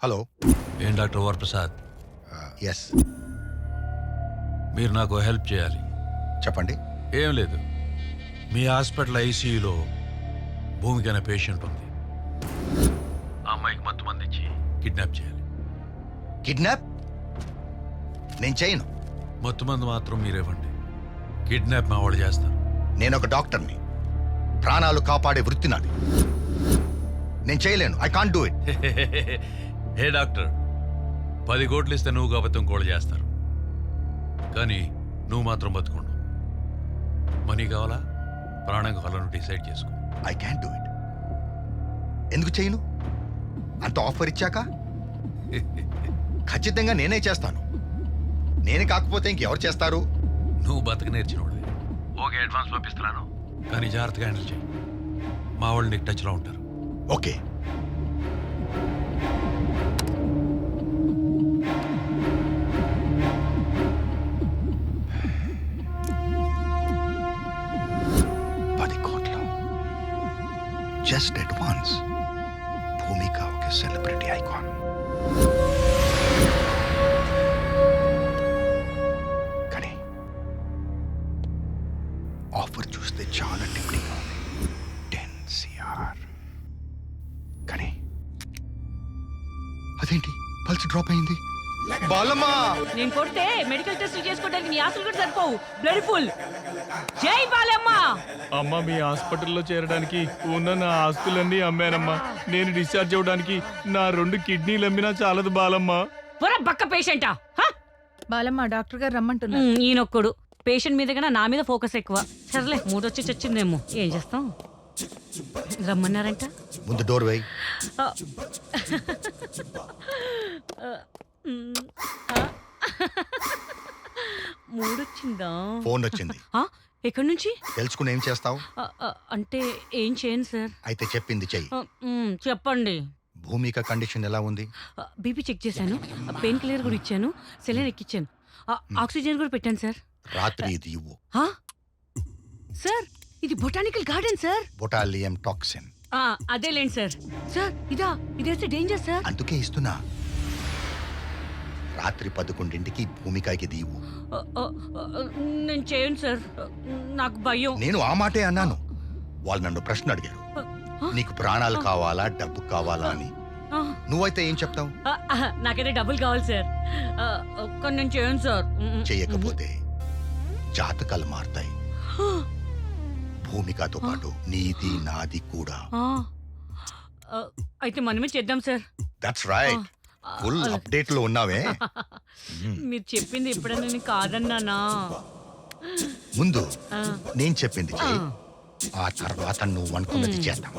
Hello. ఏం doctor Varaprasad, yes, మీరు నాకు హెల్ప్ చేయాలి. చెప్పండి. ఏం లేదు, మీ హాస్పిటల్ ఐసీయూలో భూమికి అనే పేషెంట్ ఉంది. ఆ అమ్మాయికి మత్తు మంది ఇచ్చి కిడ్నాప్ చేయాలి. కిడ్నాప్ నేను చేయను. మత్తు మంది మాత్రం మీరేవ్వండి, కిడ్నాప్ మా వాళ్ళు చేస్తారు. నేను ఒక డాక్టర్ని, ప్రాణాలు కాపాడే వృత్తి నాది. నేను చేయలేను. I can't do it. Hey doctor, 10 కోట్లు ఇస్తే నువ్వు కాబట్టి ఇంకోళ్ళు చేస్తారు, కానీ నువ్వు మాత్రం బతుకుండు. మనీ కావాలా ప్రాణం కావాలని డిసైడ్ చేసుకో. I can do it. ఎందుకు చేయను? అంత ఆఫర్ ఇచ్చాక ఖచ్చితంగా నేనే చేస్తాను. నేను కాకపోతే ఇంకెవరు చేస్తారు? నువ్వు బతక నేర్చినోడు. ఓకే, అడ్వాన్స్ పంపిస్తున్నాను, కానీ జాగ్రత్తగా హ్యాండిల్ చేయి. మా వాళ్ళు నీకు టచ్లో ఉంటారు. ఓకే. Just advance. భూమిక ఒక సెలబ్రిటీ ఐకాన్. కానీ ఆఫర్ చూస్తే చాలా టెంప్టింగ్ ఉంది. 10 CR. కానీ అదేంటి పల్స్ డ్రాప్ అయింది? బాలమ్మా, నేను కొడితే మెడికల్ టెస్ట్ చేసుకోవడానికి నీ ఆస్తులు కూడా సరిపోవు. Blood full. జై బాలమ్మ. అమ్మ, మీ హాస్పిటల్లో చేరడానికి ఉన్న నా ఆస్తులన్నీ అమ్మానమ్మా. నేను డిశ్చార్జ్ అవ్వడానికి నా 2 కిడ్నీలు అమ్మినా చాలదు బాలమ్మ. పొర బక్క పేషెంటా? బాలమ్మ డాక్టర్ గారు రమ్మంటున్నారు. ఈయనొక్కడు పేషెంట్ మీద కన్నా నా మీద ఫోకస్ ఎక్కువ. సర్లే, మూడొచ్చి చచ్చిందేమో, ఏం చేస్తాం. రమ్మన్నారంట. ముందు డోర్ వేయి. మూడొచ్చిందా? ఫోన్ వచ్చింది. ఎక్కడి నుంచి? తెలుసుకుని ఏం చేస్తావు? అంటే ఏం చేయను సార్. అయితే చెప్పింది చెయ్యి. చెప్పండి. భూమిక కండిషన్ ఎలా ఉంది? బీపీ చెక్ చేశాను, పెయిన్ కిల్లర్ కూడా ఇచ్చాను, సెలైన్ ఎక్కిచ్చాను, ఆక్సిజన్ కూడా పెట్టాను సార్. రాత్రి ఇది ఇవ్వు. సార్, ఇది బొటానికల్ గార్డెన్ సార్. బొటాలియం టాక్సిన్. అదేలేండి సార్. సార్, ఇదేస్తే డేంజర్ సార్. అందుకే ఇస్తున్నా. రాత్రి 11ంటికి భూమికకి ఇది ఇవ్వు. నేను చేయను సార్, నాకు భయం. నేను ఆ మాటే అన్నాను. వాళ్ళు నన్ను ప్రశ్న అడిగారు, నీకు ప్రాణాలు కావాలా డబ్బు కావాలా అని. నువ్వైతే ఏం చెప్తావు? నాకైతే డబ్బులు కావాలి సార్, కానీ నేను చేయను సార్. చెయ్యకపోతే జాతకాలు మారుతాయి. భూమికతో పాటు నీది నాది కూడా. అయితే మనమే చేద్దాం sir. That's right. Full update లో ఉన్నావే. మీరు చెప్పింది ఎప్పుడైనా నేను కాదన్నానా? ముందు నేను చెప్పింది చెయ్యి, ఆ తర్వాత నువ్వు అనుకున్నది చేద్దాం.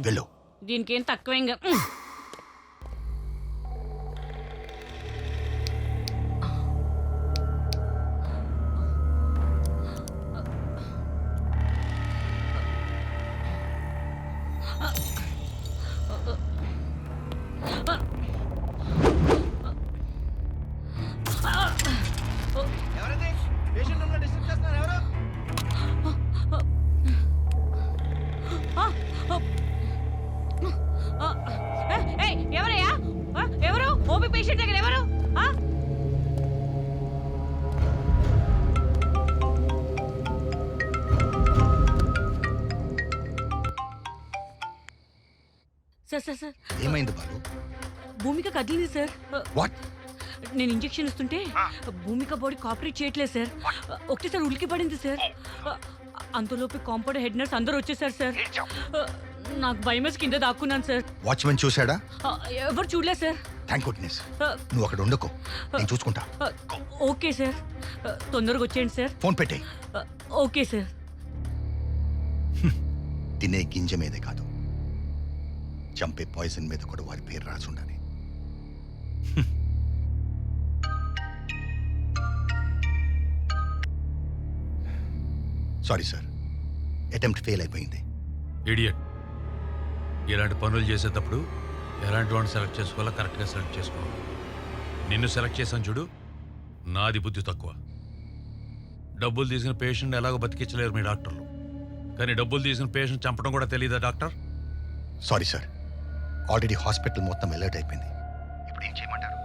వెళ్ళు. దీనికేం తక్కువ. ఎవరయ్యా? ఎవరు? ఓపీ పేషెంట్ దగ్గర ఎవరు? సార్ సార్ సార్, ఏమైంది బాలు? భూమిక కదిలింది సార్. వాట్? నేను ఇంజెక్షన్ ఇస్తుంటే భూమిక బాడీ కోఆపరేట్ చేయట్లేదు సార్. ఒకటేసారి ఉలికి పడింది సార్. అంతలోపు కాంపౌండర్, హెడ్ నర్స్ అందరూ వచ్చేసారు సార్. నాకు భయమేసి కింద దాక్కున్నాను సార్. వాచ్మెన్ చూశాడా? ఎవరు చూడలేదు సార్. Thank goodness. నువ్వు అక్కడ ఉండకు, నేను చూసుకుంటా. ఓకే సార్, తొందరగా వచ్చేయండి సార్. ఫోన్ పెట్టేయ్. Okay sir. తినే గింజ మీదే కాదు, చంపే పాయిజన్ మీద కూడా వారి పేరు రాసి ఉండాలి. సారీ సార్, అటెంప్ట్ ఫెయిల్ అయిపోయింది. ఇడియట్, ఇలాంటి పనులు చేసేటప్పుడు ఎలాంటి వాడిని సెలెక్ట్ చేసుకోవాలో కరెక్ట్గా సెలెక్ట్ చేసుకోవాలి. నిన్ను సెలెక్ట్ చేశాను చూడు, నాది బుద్ధి తక్కువ. డబ్బులు తీసిన పేషెంట్ ఎలాగో బతికించలేరు మీ డాక్టర్లు, కానీ డబ్బులు తీసిన పేషెంట్ చంపడం కూడా తెలియదా doctor? Sorry sir, already hospital మొత్తం అలర్ట్ అయిపోయింది. ఇప్పుడు ఏం చేయమంటారు?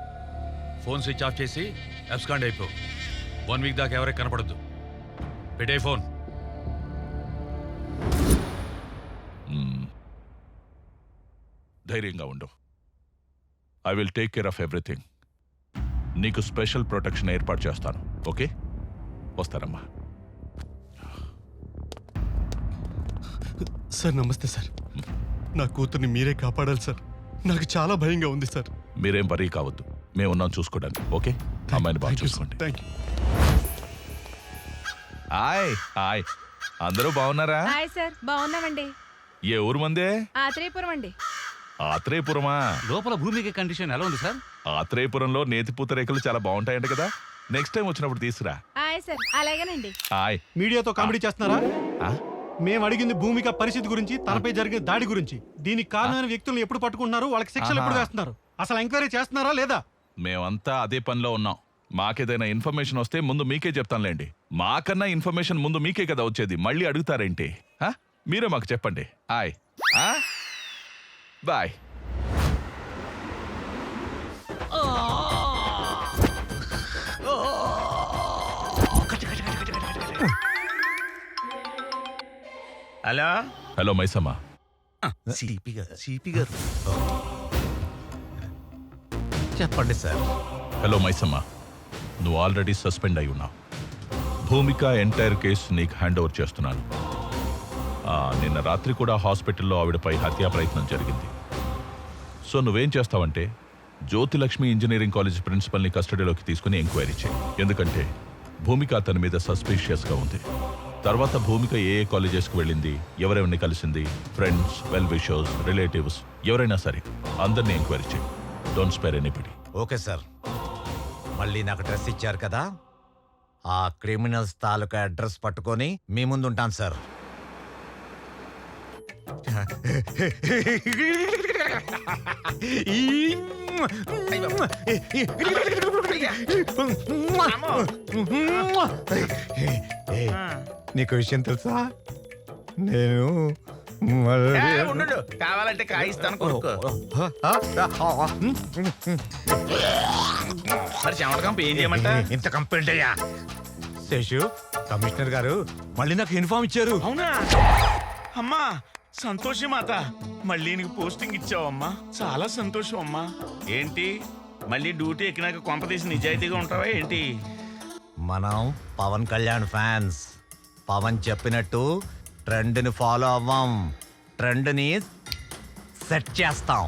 ఫోన్ స్విచ్ ఆఫ్ చేసి అబ్స్కాండ్ అయిపో. 1 వీక్ దాకా ఎవరికి కనపడద్దు. పెట్టే ఫోన్. ధైర్యంగా ఉండు. I will take care of everything. నీకు స్పెషల్ ప్రొటెక్షన్ ఏర్పాటు చేస్తాను. ఓకే, వస్తారమ్మా. సార్ నమస్తే సార్. నా కూతుర్ని మీరే కాపాడాలి సార్. నాకు చాలా భయంగా ఉంది సార్. మీరేం వరీ కావద్దు, మేము ఉన్నాం చూసుకోవడానికి. ఓకే, అమ్మాయిని బాగా చూసుకోండి. Thank you. హాయ్ హాయ్, అందరూ బాగున్నారా? హాయ్ సార్, బాగున్నామండి. ఏ ఊరు మందే? ఆత్రేయపురం అండి. ఆత్రేయపురమా? లోపల భూమికి కండిషన్ ఎలా ఉంది సార్? ఆత్రేయపురంలో నేతిపూత రేకులు చాలా బాగుంటాయంట కదా. నెక్స్ట్ టైం వచ్చినప్పుడు తీసుకురా. హాయ్ సార్, అలాగేనండి. హాయ్. మీడియాతో కామెడీ చేస్తున్నారా? ఆ? మేము అడిగింది భూమిక పరిస్థితి గురించి, తనపై జరిగిన దాడి గురించి. దీనికి కారణమైన వ్యక్తులను ఎప్పుడు పట్టుకుంటున్నారు, వాళ్ళకి శిక్షలు ఎప్పుడు వేస్తున్నారు, అసలు ఎంక్వైరీ చేస్తున్నారా లేదా? మేమంతా అదే పనిలో ఉన్నాం. మాకేదైనా ఇన్ఫర్మేషన్ వస్తే ముందు మీకే చెప్తానులేండి. మాకన్నా ఇన్ఫర్మేషన్ ముందు మీకే కదా వచ్చేది, మళ్ళీ అడుగుతారేంటి? ఆ? మీరే మాకు చెప్పండి. Hi. Bye. Hello hello Maisamma. CP garu చెప్పండి సార్. హలో మైసమ్మ, నువ్వు ఆల్రెడీ సస్పెండ్ అయి ఉన్నావు. భూమిక ఎంటైర్ కేసు నీకు హ్యాండ్ ఓవర్ చేస్తున్నాను. నిన్న రాత్రి కూడా హాస్పిటల్లో ఆవిడపై హత్యా ప్రయత్నం జరిగింది. సో నువ్వేం చేస్తావంటే జ్యోతిలక్ష్మి ఇంజనీరింగ్ కాలేజ్ ప్రిన్సిపల్ని కస్టడీలోకి తీసుకుని ఎంక్వైరీ చేయి. ఎందుకంటే భూమిక అతని మీద సస్పీషియస్గా ఉంది. తర్వాత భూమిక ఏ కాలేజెస్కి వెళ్ళింది, ఎవరెవరిని కలిసింది, ఫ్రెండ్స్, వెల్ విషర్స్, రిలేటివ్స్ ఎవరైనా సరే అందరినీ ఎంక్వైరీ చేయి. Don't spare anybody. Okay sir. మళ్ళీ నాకు డ్రెస్ ఇచ్చారు కదా, ఆ క్రిమినల్స్ తాలూకా అడ్రస్ పట్టుకొని మీ ముందు ఉంటాను సార్. నీకు విషయం తెలుసా? నేను కావాలంటే కాయిస్తాను కొనుక్కో. మరి చెమటకంప ఏం చేయమంట? ఇంత కంప్లైంట్ అయ్యా శేషు. కమిషనర్ గారు మళ్ళీ నాకు ఇన్ఫార్మ్ ఇచ్చారు. అవునా అమ్మా, సంతోషం మాత. మళ్ళీ నీకు పోస్టింగ్ ఇచ్చావమ్మా, చాలా సంతోషం అమ్మా. ఏంటి మళ్ళీ డ్యూటీ ఎక్కినాక కొంపదీసి నిజాయితీగా ఉంటావా ఏంటి? మనం పవన్ కళ్యాణ్ ఫ్యాన్స్. పవన్ చెప్పినట్టు ట్రెండ్ని ఫాలో అవ్వం, ట్రెండ్ని సెట్ చేస్తాం.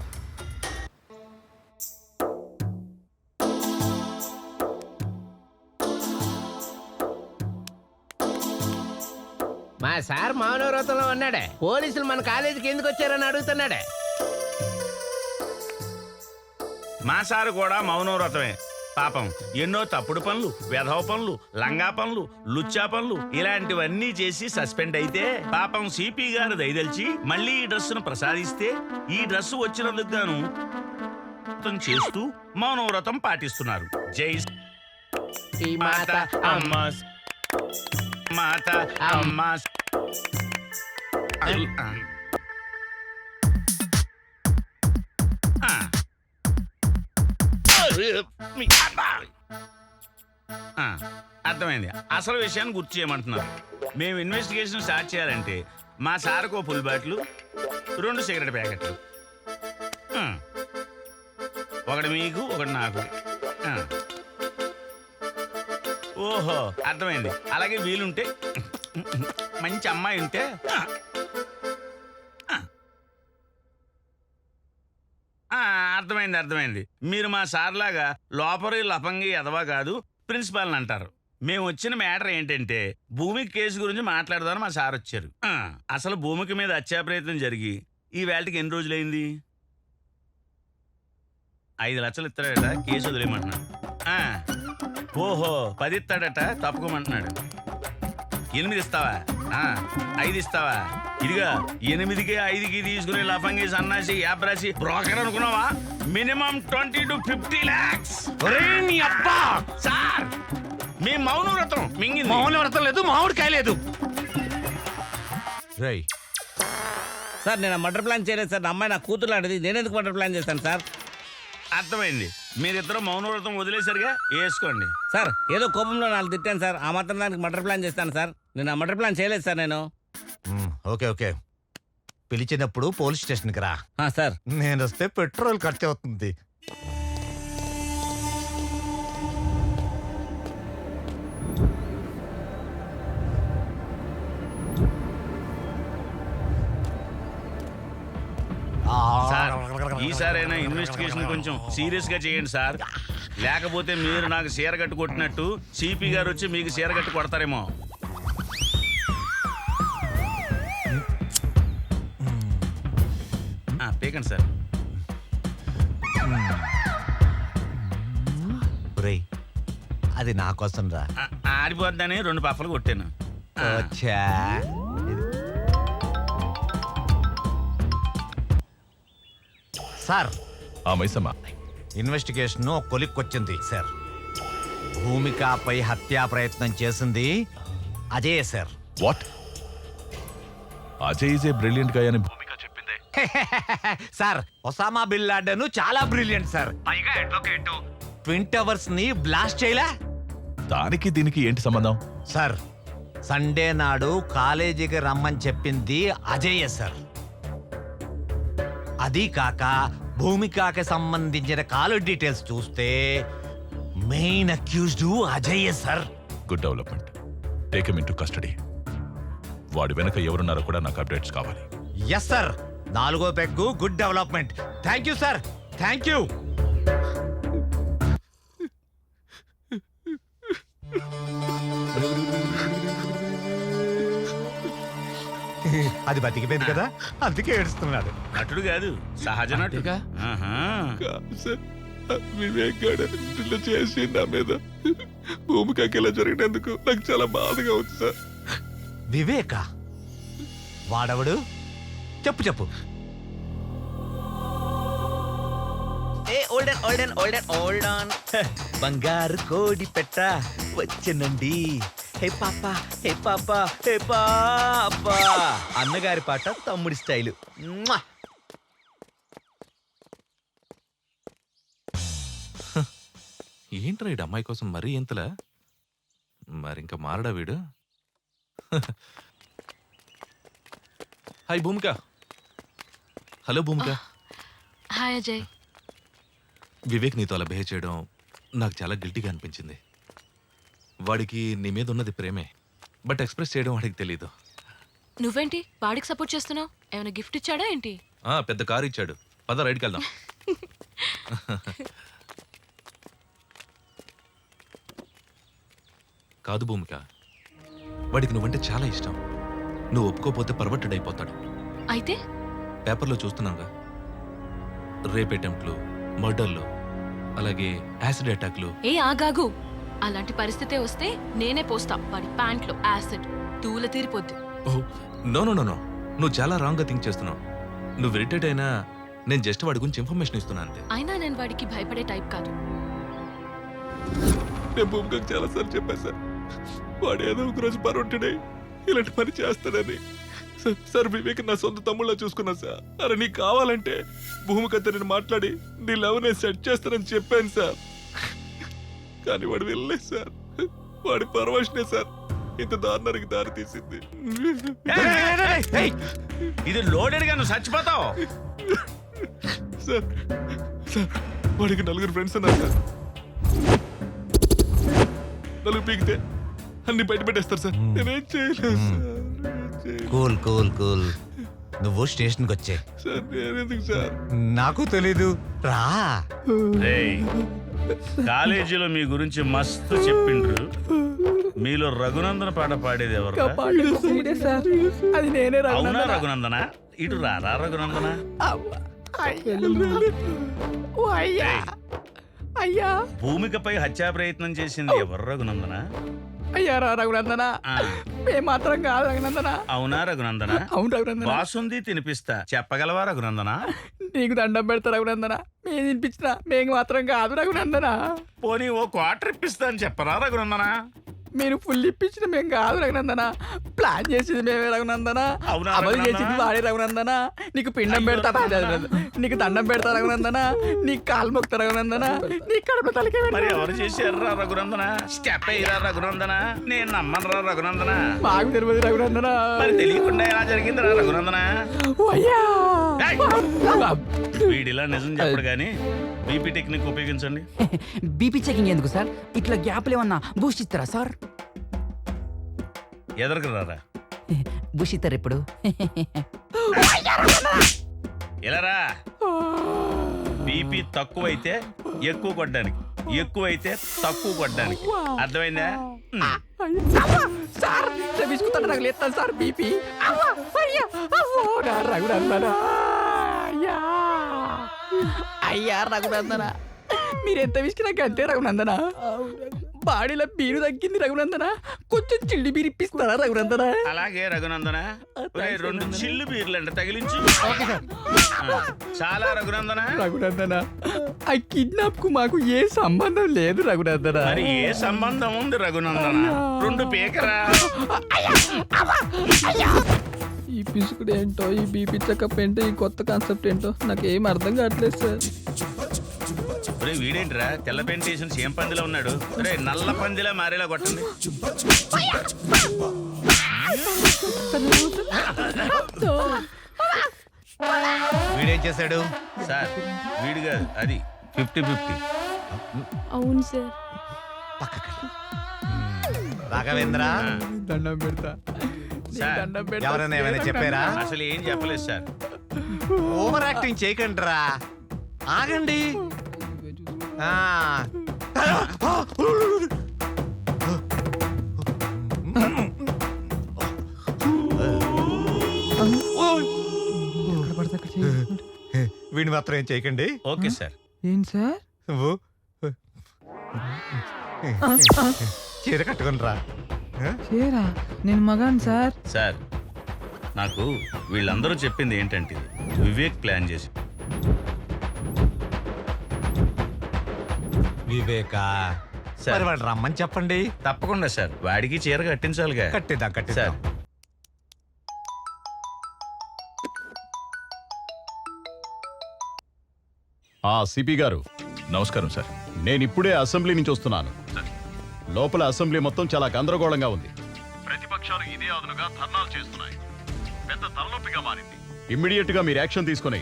మా సార్ మౌనవ్రతంలో ఉన్నాడే. పోలీసులు మన కాలేజీకి ఎందుకు వచ్చారని అడుగుతున్నాడే. మా సారు కూడా మౌనవ్రతమే. పాపం ఎన్నో తప్పుడు పనులు, వెధవ పనులు, లంగా పనులు, లుచ్చా పనులు ఇలాంటివన్నీ చేసి సస్పెండ్ అయితే పాపం సిపి గారు దయదలిచి మళ్ళీ ఈ డ్రెస్సును ప్రసాదిస్తే ఈ డ్రెస్సు వచ్చినందుకు గాను చేస్తూ మౌనవ్రతం పాటిస్తున్నారు. జై ఈ మాత అమ్మ మాత అమ్మ. అర్థమైంది. అసలు విషయాన్ని గుర్తు చేయమంటున్నారు. మేము ఇన్వెస్టిగేషన్ స్టార్ట్ చేయాలంటే మా సార్కు ఫుల్ బాటిల్, 2 సిగరెట్ ప్యాకెట్లు, ఒకటి మీకు ఒకటి నాకు. ఓహో అర్థమైంది. అలాగే వీలుంటే మంచి అమ్మాయి ఉంటే అర్థమైంది. మీరు మా సార్లాగా లోపరి లపంగి ఎదవా కాదు, ప్రిన్సిపాల్ని అంటారు. మేము వచ్చిన మ్యాటర్ ఏంటంటే భూమికి కేసు గురించి మాట్లాడదామని మా సార్ వచ్చారు. అసలు భూమికి మీద హత్యా ప్రయత్నం జరిగి ఈ వేళకి ఎన్ని రోజులైంది? 5 లక్షలు ఇస్తాడట, కేసు వదిలేయమంటున్నాడు. ఓహో 10 ఇస్తాడట, తప్పుకోమంటున్నాడు. 8 ఇస్తావా? 5 ఇస్తావా? ఇదిగా 8కి 5కి తీసుకునే లఫంగి సన్నాసి యాబ్రాసి బ్రోకర్ అనుకున్నావా? Minimum 20 to 50 lakhs. అబ్బా సార్, మీ మౌనవ్రతం మింగింది. మౌనవ్రతం లేదు, మామిడికాయ లేదు రేయ్ సార్ నేను మర్డర్ ప్లాన్ చేయలేదు సార్. అమ్మాయి నా కూతురు లాంటిది, నేనెందుకు మర్డర్ ప్లాన్ చేస్తాను సార్? అర్థమైంది. మీరిద్దరు మౌనవ్రతం వదిలేసరిగా వేసుకోండి. సార్ ఏదో కోపంలో నాలుగు తిట్టాను సార్. ఆ మాత్రం దానికి మర్డర్ ప్లాన్ చేస్తాను సార్. నేను ఆ మర్డర్ ప్లాన్ చేయలేదు సార్ నేను. ఓకే ఓకే, పిలిచినప్పుడు పోలీస్ స్టేషన్కి రా. సార్ నేను వస్తే పెట్రోల్ ఖర్చు అవుతుంది. సార్ ఈసారైనా ఇన్వెస్టిగేషన్ కొంచెం సీరియస్ గా చేయండి సార్. లేకపోతే మీరు నాకు చీరగట్టు కొట్టినట్టు సిపి గారు వచ్చి మీకు చీరగట్టు కొడతారేమో. పీకండి సార్. ఒరేయ్, అది నా కోసం రా. ఆడిపోద్దని 2 పఫలు కొట్టాను. వచ్చా. సార్ మైసమ్మ, ఇన్వెస్టిగేషన్ కొలిక్కొచ్చింది సార్. భూమికపై హత్యా ప్రయత్నం చేసింది Ajay sir. What? Ajay is a brilliant గా అని భూమిక చెప్పిందే. సార్ ఒసామా బిన్ లాడెన్ చాలా బ్రిలియంట్ సార్. పైగా అడ్వకేట్. ట్విన్ టవర్స్ ని బ్లాస్ట్ చేయలే. దానికి దీనికి ఏంటి సంబంధం? సార్ సండే నాడు కాలేజీకి రమ్మని చెప్పింది అజయ్ సార్. అది కాక భూమికకి సంబంధించిన కాల్ డీటెయిల్స్ చూస్తే main accused Ajay sir. Good development. Take him into custody. వాడి వెనక ఎవరున్నారో కూడా నాకు అప్డేట్స్ కావాలి. Yes sir. 4వ peg good development. Thank you sir, thank you. అది బతికిపోయింది కదా, అందుకే ఏడుస్తున్నాడు. నటుడు కాదు, సహజ నటుడు. వివేక్ గారు ఇలా చేసి నా మీద భూమికకి ఇలా జరిగినందుకు నాకు చాలా బాధగా ఉంది సార్. వివేక వాడవడు? చెప్పు చెప్పు. బంగారు కోడి పెట్ట వచ్చనండి. హే పాపా, హే పాపా, హే పాపా. అన్నగారి పాట తమ్ముడి స్టైలు. ఏంట్రా ఈ అమ్మాయి కోసం మరీ ఇంతలా? మరింక మారడా వీడు? హాయ్ భూమిక. హలో భూమిక. హాయ్ అజయ్. వివేక్ నీతో అలా బిహేవ్ చేయడం నాకు చాలా గిల్టీగా అనిపించింది. వాడికి నీ మీద ఉన్నది ప్రేమే, బట్ ఎక్స్ప్రెస్ చేయడం వాడికి తెలీదు. నువ్వేంటి వాడికి సపోర్ట్ చేస్తున్నావు? ఏమైనా గిఫ్ట్ ఇచ్చాడా ఏంటి? పెద్ద కారు ఇచ్చాడు. పద రైడ్కి వెళ్దాం. కాదు భూమిక, వాడికి నువ్వంటే చాలా ఇష్టం. నువ్వు ఒప్పుకోపోతే పర్వర్టెడ్ అయిపోతాడు. అయితే పేపర్లో చూస్తున్నాగా, రేప్ అటెంప్ట్లు, మర్డర్లు, అలాగే యాసిడ్ అటాక్లు. ఏ ఆగాగు, అలాంటి పరిస్థితే వస్తే నేనే పోస్తా వాడి ప్యాంట్లో యాసిడ్. తూల తీరిపోద్ది. నో నో నో నో, నువ్వు చాలా రాంగ్ గా థింక్ చేస్తున్నావు. నువ్వు ఇరిటేట్ అయినా నేను జస్ట్ వాడి గురించి ఇన్ఫర్మేషన్ ఇస్తున్నా అంతే. అయినా నేను వాడికి భయపడే టైప్ కాదు. నేను భూమికకు చాలా సార్లు చెప్పాను సార్, వాడు ఏదో ఒక రోజు పర్వంటుడే ఇలాంటి పని చేస్తాడని. సార్ వివేక్ నా సొంత తమ్ముళ్ళ చూసుకున్నా సార్. అరే నీకు కావాలంటే భూమికతో నేను మాట్లాడి నీ లవ్ నేను సెట్ చేస్తానని చెప్పాను సార్. కానీ వాడు వెళ్ళలేదు సార్. వాడి పరవశనే సార్ ఇంత దారుణానికి దారి తీసింది. ఇది లోడెడ్ గా నువ్వు చచ్చిపోతావు. సార్ సార్ వాడికి 4 ఫ్రెండ్స్ ఉన్నారు సార్. 4 పీకితే అన్ని బయట పెట్టేస్తారు సార్. నేనేం చేయలేదు సార్. Cool cool cool. నువ్వు స్టేషన్కి వచ్చే సార్. నేనెందుకు సార్? నాకు తెలీదు, రా. కాలేజీలో మీ గురించి మస్తు చెప్పిండ్రు. మీలో రఘునందన పాట పాడేది ఎవరు? అవునా రఘునందన? ఇటు రారా రఘునందన. భూమికపై హత్యా ప్రయత్నం చేసింది ఎవరు రఘునందన? అయ్యారా రఘునందన? మాత్రం కాదు రఘునందన. అవునా రఘునందన? అవును రఘునందన. బాసుంది తినిపిస్తా, చెప్పగలవా రఘునందన? నీకు దండం పెడతా రఘునందన, మేము తినిపించిన మేము మాత్రం కాదు రఘునందన. పోనీ ఓ క్వార్టర్ ఇప్పిస్తా అని చెప్పరా రఘునందన? మీరు ఫుల్ ఇప్పించిన మేము కాదు రఘునందన, ప్లాన్ చేసింది మేమే రఘునందన, అవునా అమలు రఘునందన? చేసింది వాడే రఘునందన. నీకు పిండం పెడతా, నీకు దండం పెడతా రఘునందన, నీకు కాలు మొక్తా రఘునందన, నీ కడుపు తలకే మరి ఎవరు చేశారా రఘునందన? స్టెప్ అయ్యారా రఘునందన? నేను నమ్మనురా రఘునందన. మాకు తెలియదు రఘునందన. మరి తెలియకుండా ఎలా జరిగిందిరా రఘునందన? అయ్యా ఏయ్! వీడిలా నిజం చెప్పడు కానీ బీపీ టెక్నిక్ ఉపయోగించండి. బీపీ చెకింగ్ ఎందుకు సార్? ఇట్లా గ్యాప్లు ఏమన్నా బూస్ట్ ఇస్తారా సార్? ఎదరకు రారా. బూస్ట్ ఇస్తారు ఎప్పుడు? ఇలా రా. బీపీ తక్కువైతే ఎక్కువ కొట్టడానికి, ఎక్కువైతే తక్కువ కొట్టడానికి. అర్థమైందా? సార్ బిస్కుతా నాకు లేస్తాను సార్ బీపీ. రఘునందన అయ్యా రఘునందన, మీరెంత విసికి నాకు అంతే రఘునందన. బాడీలో బీరు తగ్గింది రఘునందన, కొంచెం చిల్లి బీరు ఇప్పిస్తారా రఘునందన? అలాగే రఘునందన. ఒరేయ్, 2 చిల్లు బీర్లంట తగిలించు. చాలా రఘునందన. రఘునందన, ఆ కిడ్నాప్ కు మాకు ఏ సంబంధం లేదు రఘునందన. మరి ఏ సంబంధం ఉంది రఘునందన? 2 పీకరా. ఈ పిసుకుడు ఏంటో, ఈ బీపీ చెకప్ ఏంటో, ఈ కొత్త కాన్సెప్ట్ ఏంటో నాకేం అర్థం కావట్లేదు సార్. ఒరే వీడేంట్రా తెల్ల పెయింటేషన్ సేమ్ పందిలో ఉన్నాడు. ఒరే నల్ల పందిలా మారేలా కొట్టండి. వీడేం చేశాడు? సార్ వీడు కాదు, అది 50-50. అవును సార్. రాఘవేంద్ర, దండం పెడతా, సార్ దండం పెడతా. ఎవరైనా ఏమైనా చెప్పారా? అసలు ఏం చెప్పలేదు సార్. ఓవర్ యాక్టింగ్ చేయకండి రా, ఆగండి. ఆ. వీడిని మాత్రం ఏం చేయకండి. Okay sir. ఏం సార్? నువ్వు చీర కట్టుకుని రా. చేరా, నేను మగాను సార్. సార్ నాకు వీళ్ళందరూ చెప్పింది ఏంటంటే వివేక్ ప్లాన్ చేసి. వివేకా, సార్. మరి వాడు రమ్మని చెప్పండి. తప్పకుండా సార్, వాడికి చీర కట్టించాలిగా. కట్టిద్దాం సార్ కట్టిద్దాం. సిపి గారు, నమస్కారం సార్. నేను ఇప్పుడే అసెంబ్లీ నుంచి వస్తున్నాను. లోపల అసెంబ్లీ మొత్తం చాలా గందరగోళంగా ఉంది. ప్రతిపక్షాలు ఇదే అదునుగా ధర్నాలు చేస్తున్నాయి. పెద్ద తలనొప్పిగా మారింది. ఇమ్మీడియట్ గా మీరు యాక్షన్ తీసుకుని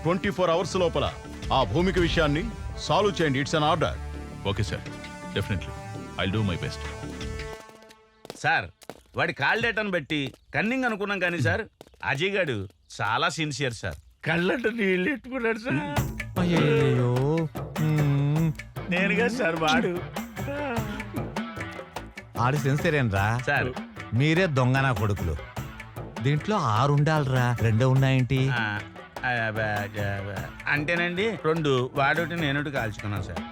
24 అవర్స్ లోపల ఆ భూమిక విషయాన్ని సాల్వ్ చేయండి. It's an order. Okay sir, definitely I'll do my best. Sir వాడి కాల్ డేటాను బట్టి కన్నింగ్ అనుకున్నాం కానీ సార్ అజయ్ గాడు చాలా సిన్సియర్ సార్. కళ్ళంట నీళ్ళు ఎట్టుకున్నాడు సార్. అయ్యో, నేనుగా సార్ వాడు. ఆడి సెన్సేరేనరా సార్ మీరే దొంగనా కొడుకులు. దీంట్లో 6 ఉండాలిరా, 2 ఉన్నాయేంటి? అంటేనండి 2 వాడోటి నేనోటి కాల్చుకున్నాను సార్.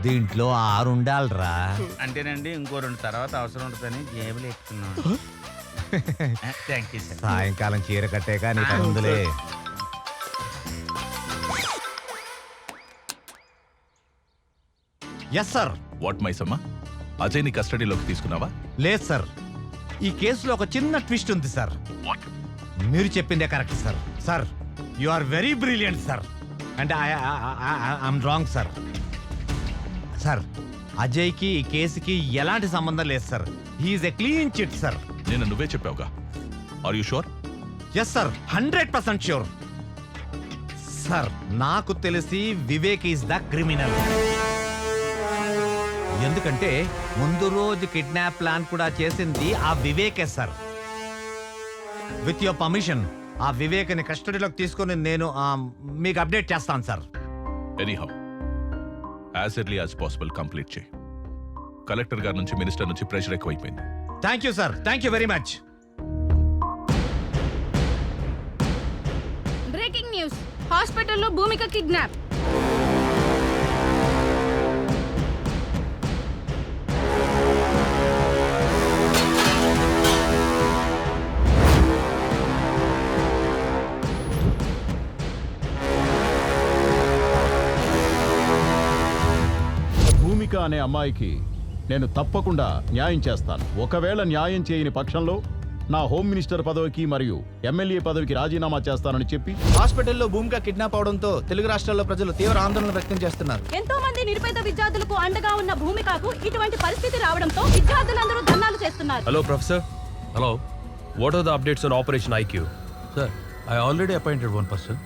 దీంట్లో 6 ఉండాలిరా. అంటేనండి ఇంకో 2 తర్వాత అవసరం ఉంటుందని జేబులు ఎక్కుతున్నాను. Thank you sir. సాయంకాలం చీర కట్టాక నీ ముందులే. Yes sir. What Maisamma, Ajay ని కస్టడీలోకి తీసుకున్నావా? లేదు సార్, ఈ కేసులో ఒక చిన్న ట్విస్ట్ ఉంది సార్. మీరు చెప్పిందే correct sir. Sir, you are very brilliant sir, and I'm wrong sir. Sir, అజయ్కి ఈ కేసుకి ఎలాంటి సంబంధం లేదు sir. He is a clean chit sir. నేను నువ్వే చెప్పావుగా. Are you sure? Yes sir, 100% sure. Sir, నాకు తెలిసి వివేక్ ఈస్ ద క్రిమినల్. ఎందుకంటే ముందు రోజు కిడ్నాప్ ప్లాన్ కూడా చేసింది ఆ వివేకే సార్. విత్ యువర్ పర్మిషన్ ఆ వివేక్ని కస్టడీలోకి తీసుకొని నేను మీకు అప్డేట్ చేస్తాను sir. Anyhow, as early as possible complete చేయి. కలెక్టర్ గారి నుంచి, మినిస్టర్ నుంచి ప్రెషర్ ఎక్కువైపోయింది. Thank you sir, thank you very much. Breaking news, హాస్పిటల్లో భూమిక కిడ్నాప్. భూమిక అనే అమ్మాయికి నేను తప్పకుండా న్యాయం చేస్తాను. ఒకవేళ న్యాయం చేయని పక్షంలో నా హోమ్ మినిస్టర్ పదవికి మరియు ఎమ్మెల్యే పదవికి రాజీనామా చేస్తానని చెప్పి హాస్పిటల్లో భూమిక కిడ్నాప్ అవడంతో తెలుగు రాష్ట్రాల్లో ప్రజలు తీవ్ర ఆందోళన వ్యక్తం చేస్తున్నారు. ఎంతో మంది నిరుపేద విద్యార్థులకు అండగా ఉన్న భూమికకు ఇటువంటి పరిస్థితి రావడంతో విద్యార్థులందరూ ధర్నాలు చేస్తున్నారు. Hello professor, hello what are the updates on operation IQ? Sir, I already appointed one person.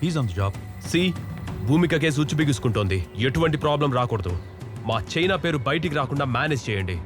He's on the job. సి భూమిక కేసు ఉచ్చు బిగుసుకుంటోంది. ఎటువంటి ప్రాబ్లం రాకూడదు. మా చైనా పేరు బయటికి రాకుండా మేనేజ్ చేయండి.